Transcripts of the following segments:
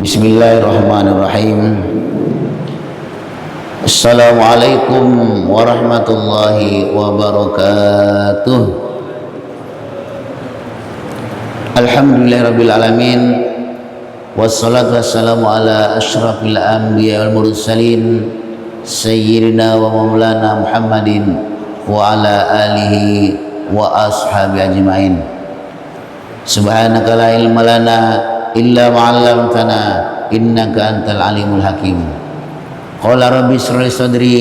Bismillahirrahmanirrahim. Assalamualaikum warahmatullahi wabarakatuh. Alhamdulillahirabbil alamin. Wassalatu wassalamu ala asyrafil anbiya wal mursalin sayyidina wa maulana Muhammadin wa ala alihi wa ashabi ajmain. Subhanaka la ilma lana illa ma 'allamtana innaka antal alimul hakim. Qala rabbi shrah li sadri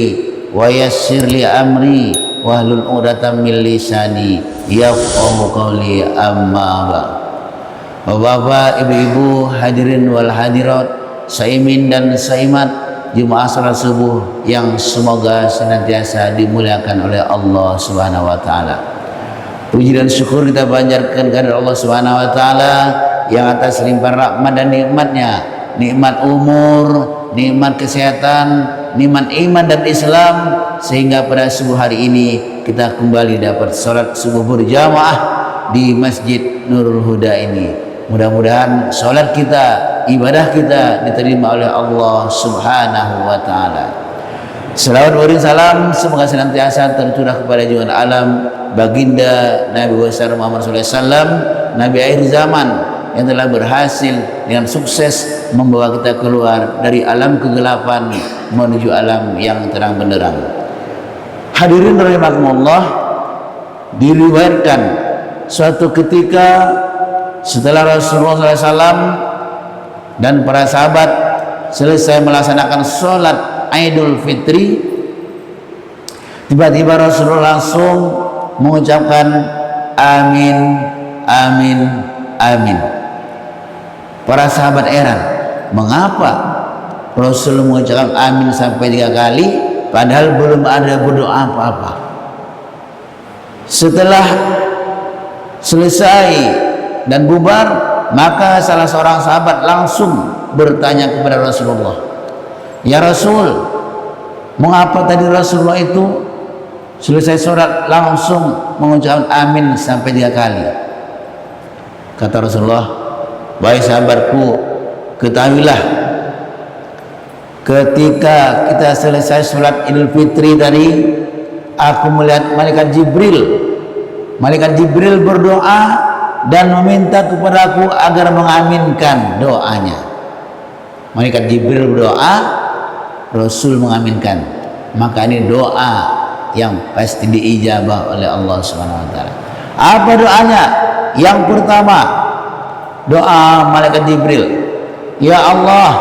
wa yassir li amri wahlul 'uqdatam min lisani yafqahu qawli, amma ba'd. Bapak, ibu-ibu, hadirin wal hadirat, saimin dan saimat jemaah salat subuh yang semoga senantiasa dimuliakan oleh Allah Subhanahu wa taala. Puji dan syukur kita panjatkan kepada Allah Subhanahu wa taala yang atas limpahan rahmat dan nikmatnya, nikmat umur, nikmat kesehatan, nikmat iman dan Islam, sehingga pada subuh hari ini kita kembali dapat salat subuh berjamaah di Masjid Nurul Huda ini. Mudah-mudahan salat kita, ibadah kita diterima oleh Allah Subhanahu wa taala. Selawat beri salam semoga senantiasa tercurah kepada junjungan alam baginda Nabi besar Muhammad SAW, Nabi akhir zaman yang telah berhasil dengan sukses membawa kita keluar dari alam kegelapan menuju alam yang terang benderang. Hadirin rahimakumullah, diriwayatkan suatu ketika setelah Rasulullah SAW dan para sahabat selesai melaksanakan sholat Idul Fitri, tiba-tiba Rasulullah langsung mengucapkan amin, amin, amin. Para sahabat heran, mengapa Rasul mengucapkan amin sampai 3 kali padahal belum ada berdoa apa-apa. Setelah selesai dan bubar, maka salah seorang sahabat langsung bertanya kepada Rasulullah, "Ya Rasul, mengapa tadi Rasulullah itu selesai sholat langsung mengucapkan amin sampai 3 kali?" Kata Rasulullah, "Wahai sahabatku, ketahuilah, ketika kita selesai sholat Idul Fitri tadi, aku melihat malaikat Jibril. Malaikat Jibril berdoa dan meminta kepadaku agar mengaminkan doanya." Malaikat Jibril berdoa, Rasul mengaminkan. Maka ini doa yang pasti diijabah oleh Allah Subhanahu wa taala. Apa doanya? Yang pertama, doa malaikat Jibril, "Ya Allah,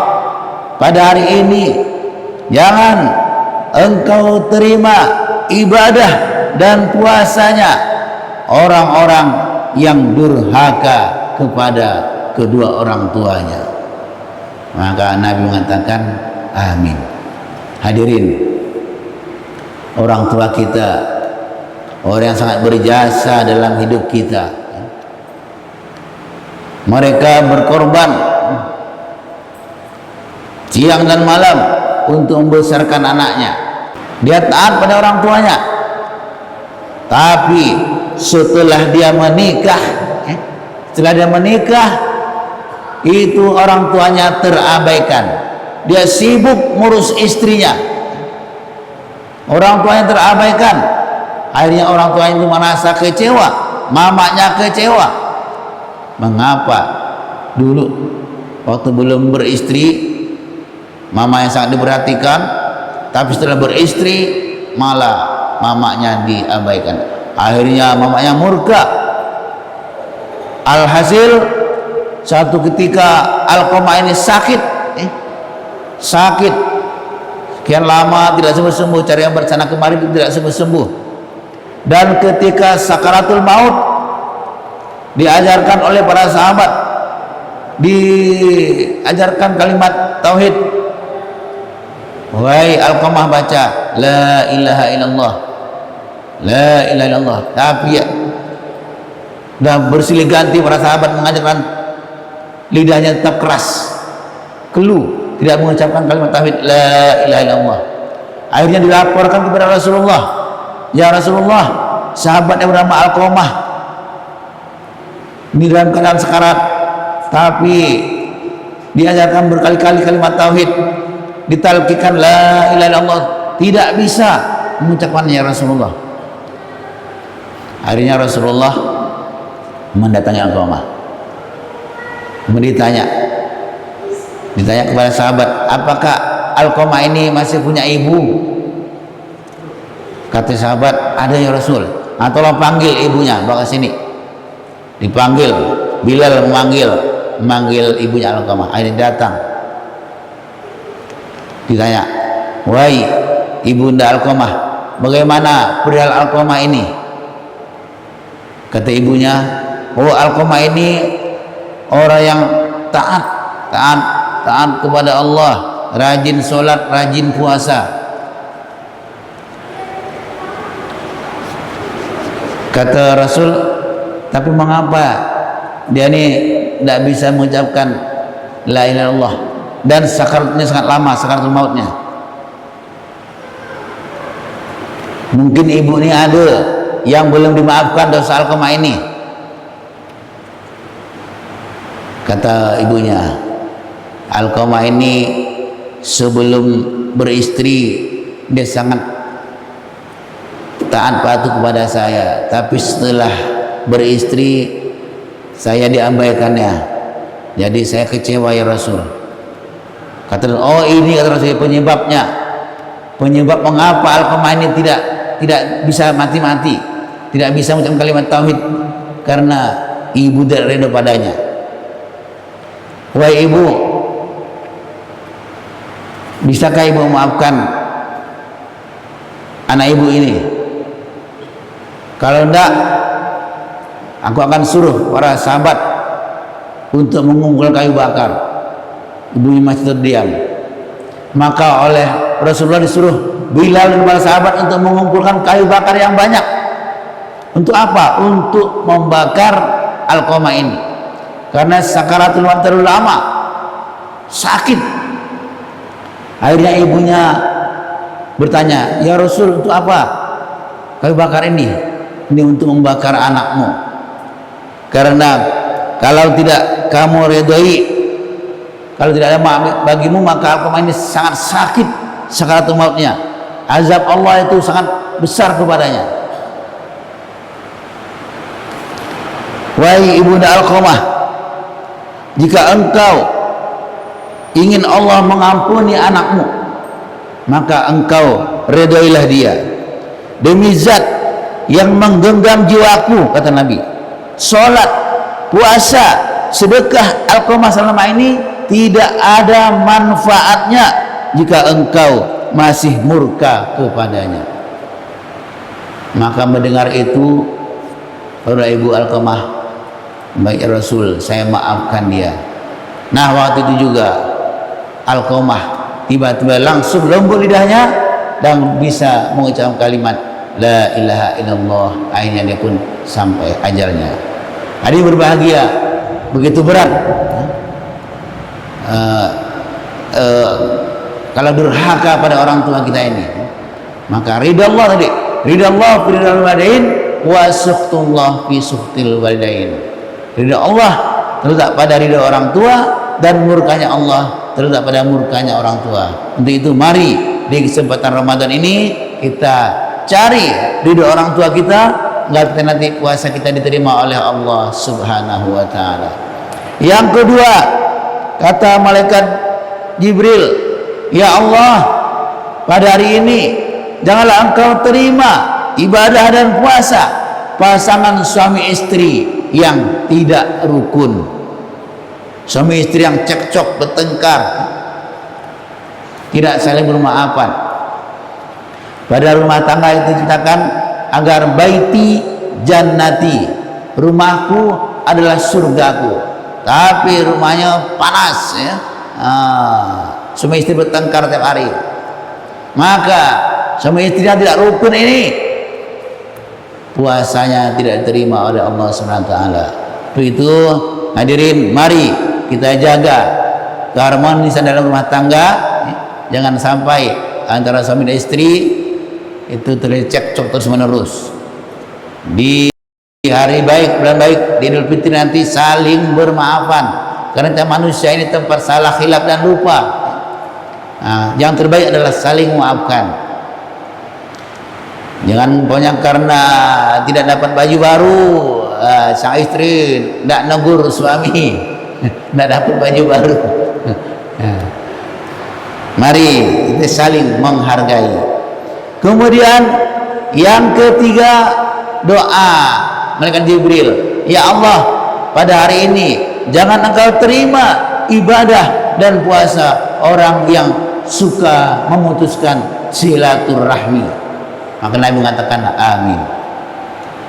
pada hari ini jangan Engkau terima ibadah dan puasanya orang-orang yang durhaka kepada kedua orang tuanya." Maka Nabi mengatakan amin. Hadirin, orang tua kita, orang yang sangat berjasa dalam hidup kita, mereka berkorban siang dan malam untuk membesarkan anaknya. Dia taat pada orang tuanya, tapi setelah dia menikah, itu orang tuanya terabaikan. Dia sibuk ngurus istrinya, orang tuanya terabaikan. Akhirnya orang tuanya itu merasa kecewa, mamanya kecewa. Mengapa dulu waktu belum beristri mamanya sangat diperhatikan, tapi setelah beristri malah mamanya diabaikan. Akhirnya mamanya murka. Alhasil satu ketika Alqamah ini sakit, sekian lama tidak sembuh-sembuh, cari yang bersana kemari tidak sembuh-sembuh. Dan ketika sakaratul maut, diajarkan oleh para sahabat, diajarkan kalimat tauhid. Wahai Alqamah, baca la ilaha illallah, la ilaha illallah. Tapi ya, dah bersilih ganti para sahabat mengajarkan, lidahnya tetap keras, keluh, tidak mengucapkan kalimat tauhid la ilaha illallah. Akhirnya dilaporkan kepada Rasulullah, "Ya Rasulullah, sahabat yang bernama Alqamah ini dalam keadaan sekarat, tapi diajarkan berkali-kali kalimat tauhid, ditalqikan la ilaha illallah, tidak bisa mengucapkannya ya Rasulullah. Akhirnya Rasulullah mendatangi Alqamah. Kemudian ditanya kepada sahabat, apakah Alqamah ini masih punya ibu? Kata sahabat, ada ya Rasul. Tolong panggil ibunya, bawa ke sini. Dipanggil, Bilal memanggil ibunya Alqamah. Akhirnya datang. Ditanya, wahai ibunda Alqamah, bagaimana perihal Alqamah ini? Kata ibunya, oh Alqamah ini orang yang taat kepada Allah, rajin sholat, rajin puasa. Kata Rasul, tapi mengapa dia ini tidak bisa mengucapkan la ilaha illallah dan sakaratnya sangat lama, sakaratul mautnya? Mungkin ibu ini ada yang belum dimaafkan dosa Alqamah ini. Kata ibunya, Alqamah ini sebelum beristri dia sangat taat patuh kepada saya, tapi setelah beristri saya diabaikannya, jadi saya kecewa ya Rasul. Kata, oh ini kata Rasul penyebabnya, penyebab mengapa Alqamah ini tidak bisa mati-mati, tidak bisa mengucapkan kalimat tauhid, karena ibu tidak reda padanya. Wahai ibu, bisakah ibu memaafkan anak ibu ini? Kalau enggak, aku akan suruh para sahabat untuk mengumpulkan kayu bakar. Ibunya masih terdiam. Maka oleh Rasulullah disuruh Bilal dan para sahabat untuk mengumpulkan kayu bakar yang banyak. Untuk apa? Untuk membakar Alqamah ini. Karena sakaratul maut terlalu lama, sakit. Akhirnya ibunya bertanya, ya Rasul, untuk apa kayu bakar ini? Ini untuk membakar anakmu, karena kalau tidak kamu redoi, kalau tidak ada maaf bagimu, maka Alqamah ini sangat sakit sakaratul mautnya, azab Allah itu sangat besar kepadanya. Wahai ibunda Alqamah, jika engkau ingin Allah mengampuni anakmu, maka engkau redoilah dia. Demi zat yang menggenggam jiwaku, kata Nabi, sholat, puasa, sedekah Alqamah selama ini tidak ada manfaatnya jika engkau masih murka kepadanya. Maka mendengar itu, para ibu Alqamah, baik Rasul, saya maafkan dia. Nah waktu itu juga Alqamah tiba-tiba langsung lembut lidahnya dan bisa mengucapkan kalimat la ilaha illallah. Akhirnya dia pun sampai ajalnya. Hari berbahagia, begitu berat. Kalau durhaka pada orang tua kita ini, maka ridha Allah tadi, ridha Allah fi ridhal walidain wa sukhtullah fi sukhtil walidain. Ridha Allah terletak pada ridha orang tua dan murkanya Allah terletak pada murkanya orang tua. Untuk itu mari di kesempatan Ramadan ini kita cari ridho orang tua kita, agar nanti puasa kita diterima oleh Allah Subhanahu wa taala. Yang kedua, kata malaikat Jibril, ya Allah, pada hari ini janganlah engkau terima ibadah dan puasa pasangan suami istri yang tidak rukun, suami istri yang cekcok, bertengkar, tidak saling bermaafan. Pada rumah tangga itu diciptakan agar baiti jannati, rumahku adalah surgaku, tapi rumahnya panas ya. Suami istri bertengkar tiap hari, maka suami istri yang tidak rukun ini puasanya tidak diterima oleh Allah Subhanahu wa taala. Itu hadirin, mari kita jaga keharmonisan dalam rumah tangga. Jangan sampai antara suami dan istri itu terjadi cekcok terus menerus. Di hari baik, bulan baik, di Idul Fitri nanti saling bermaafan, karena manusia ini tempat salah, khilaf dan lupa. Yang terbaik adalah saling memaafkan. Jangan pokoknya karena tidak dapat baju baru sang istri tidak negur suami tidak dapat baju baru. Mari kita saling menghargai. Kemudian yang ketiga, doa malaikat Jibril, ya Allah, pada hari ini jangan engkau terima ibadah dan puasa orang yang suka memutuskan silaturahmi. Maka Nabi mengatakan amin.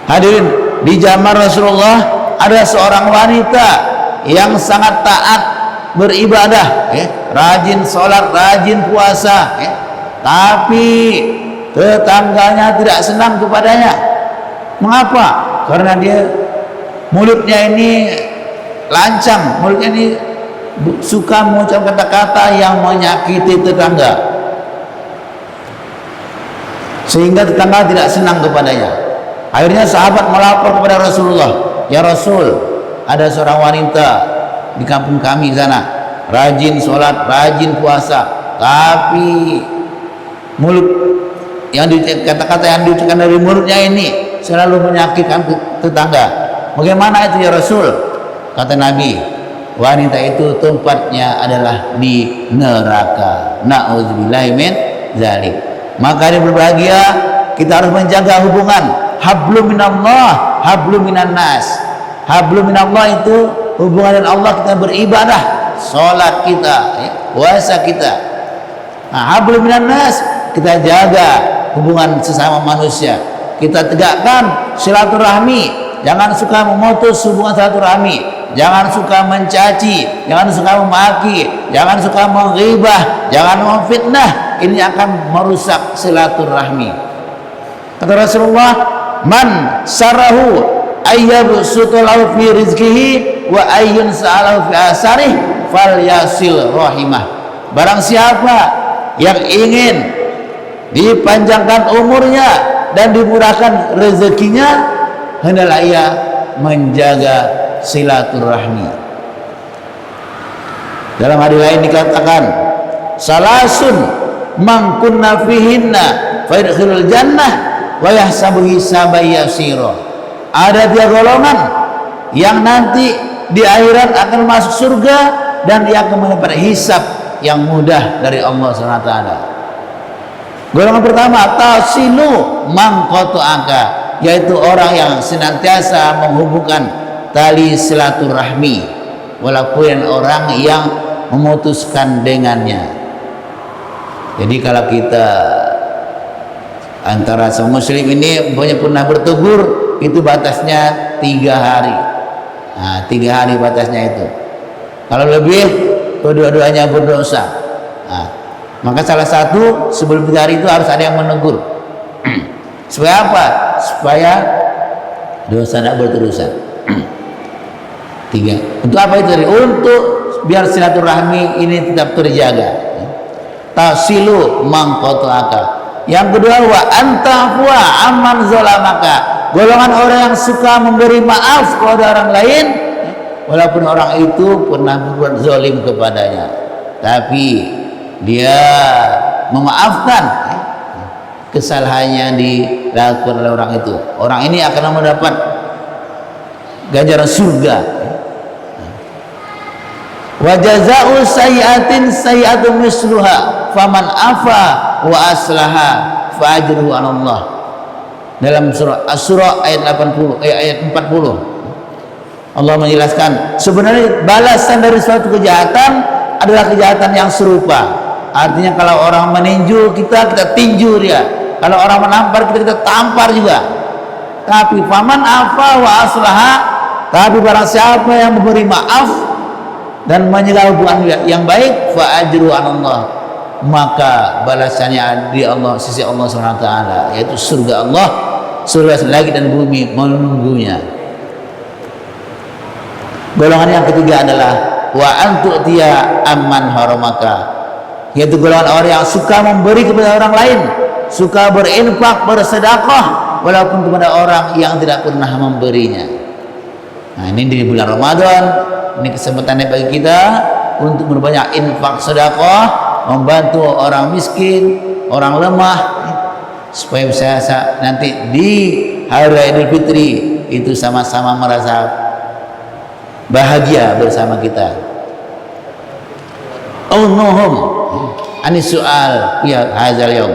Hadirin, di zaman Rasulullah ada seorang wanita yang sangat taat beribadah, rajin sholat, rajin puasa, tapi tetangganya tidak senang kepadanya. Mengapa? Karena dia mulutnya ini lancang, mulutnya ini suka mengucapkan kata-kata yang menyakiti tetangga, sehingga tetangga tidak senang kepadanya. Akhirnya sahabat melapor kepada Rasulullah, ya Rasul, ada seorang wanita di kampung kami sana, rajin sholat, rajin puasa, tapi mulut yang kata-kata yang diucapkan dari mulutnya ini selalu menyakitkan tetangga. Bagaimana itu ya Rasul? Kata Nabi, wanita itu tempatnya adalah di neraka. Na'udzubillahi min dzalik. Maka dia berbahagia, kita harus menjaga hubungan hablum minallah, hablum minan nas. Hablum minallah itu hubungan dengan Allah, kita beribadah, sholat kita, puasa kita. Hablum minan nas, kita jaga hubungan sesama manusia, kita tegakkan silaturahmi, jangan suka memutus hubungan silaturahmi, jangan suka mencaci, jangan suka memaki, jangan suka menghibah, jangan memfitnah. Ini akan merusak silaturahmi. Kata Rasulullah, man sarahu ayyabsutu lahu fi rizqihi wa ayyun sa'alahu fi asarih falyasil rahimah. Barang siapa yang ingin dipanjangkan umurnya dan dimurahkan rezekinya, hendaklah ia menjaga silaturahmi. Dalam hadis lain dikatakan, salasun man kunna fihinna fa yadkhulul jannah wa yahsabu hisaban yasira. Ada 3 golongan yang nanti di akhirat akan masuk surga dan dia akan mendapat hisab yang mudah dari Allah SWT. Golongan pertama, tasilu man qata'aka, yaitu orang yang senantiasa menghubungkan tali silaturahmi walaupun orang yang memutuskan dengannya. Jadi kalau kita antara sama muslim ini pernah bertegur, itu batasnya 3 hari. 3 hari batasnya itu. Kalau lebih, kedua-duanya berdosa. Maka salah satu sebelum 3 hari itu harus ada yang menegur. Supaya apa? Supaya dosa tidak berterusan. 3. Untuk apa itu? Untuk biar silaturahmi ini tetap terjaga. Tasilu man qata'aka. Yang kedua, wa antafwa amman zalamaka, golongan orang yang suka memberi maaf kepada orang lain walaupun orang itu pernah berbuat zalim kepadanya, tapi dia memaafkan kesalahannya dilakukan oleh orang itu. Orang ini akan mendapat ganjaran surga. Wa jazaa'u sayyi'atin sayyi'atun misluha faman afa wa aslaha fa ajruhu 'ala Allah. Dalam surah Asy-Syura ayat 40 Allah menjelaskan sebenarnya balasan dari suatu kejahatan adalah kejahatan yang serupa. Artinya kalau orang meninju kita tinju dia, kalau orang menampar kita tampar juga. Tapi faman afa wa aslaha, tapi barang siapa yang memberi maaf dan menjaga hubungan yang baik, fa ajru 'ala Allah, maka balasannya di Allah, sisi Allah SWT, yaitu surga Allah, surga langit dan bumi menunggunya. Golongan yang ketiga adalah wa antu'tiya amman haramaka, yaitu golongan orang yang suka memberi kepada orang lain, suka berinfak, bersedekah walaupun kepada orang yang tidak pernah memberinya. Nah, ini di bulan Ramadan, ini kesempatannya bagi kita untuk berbanyak infak sedekah, membantu orang miskin, orang lemah, supaya bisa nanti di hari raya Idul Fitri itu sama-sama merasa bahagia bersama kita. Allahum anis soal ya hazal yaum,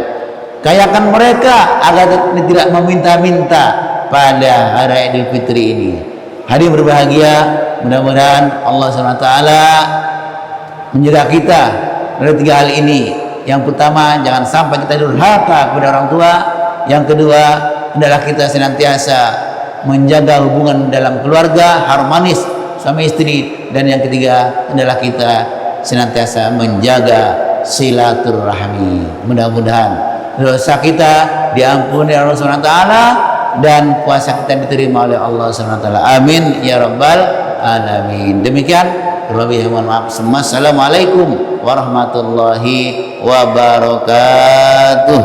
kayakan mereka agar tidak meminta-minta pada hari raya Idul Fitri ini. Hari berbahagia, mudah-mudahan Allah SWT menjaga kita dari 3 hal ini. Yang pertama, jangan sampai kita durhaka kepada orang tua. Yang kedua, hendaklah kita senantiasa menjaga hubungan dalam keluarga harmonis suami istri. Dan yang ketiga, hendaklah kita senantiasa menjaga silaturahmi. Mudah-mudahan dosa kita diampuni oleh Allah SWT dan puasa kita diterima oleh Allah SWT. Amin ya rabbal alamin. Demikian, lebih mohon maaf. Assalamualaikum warahmatullahi wabarakatuh.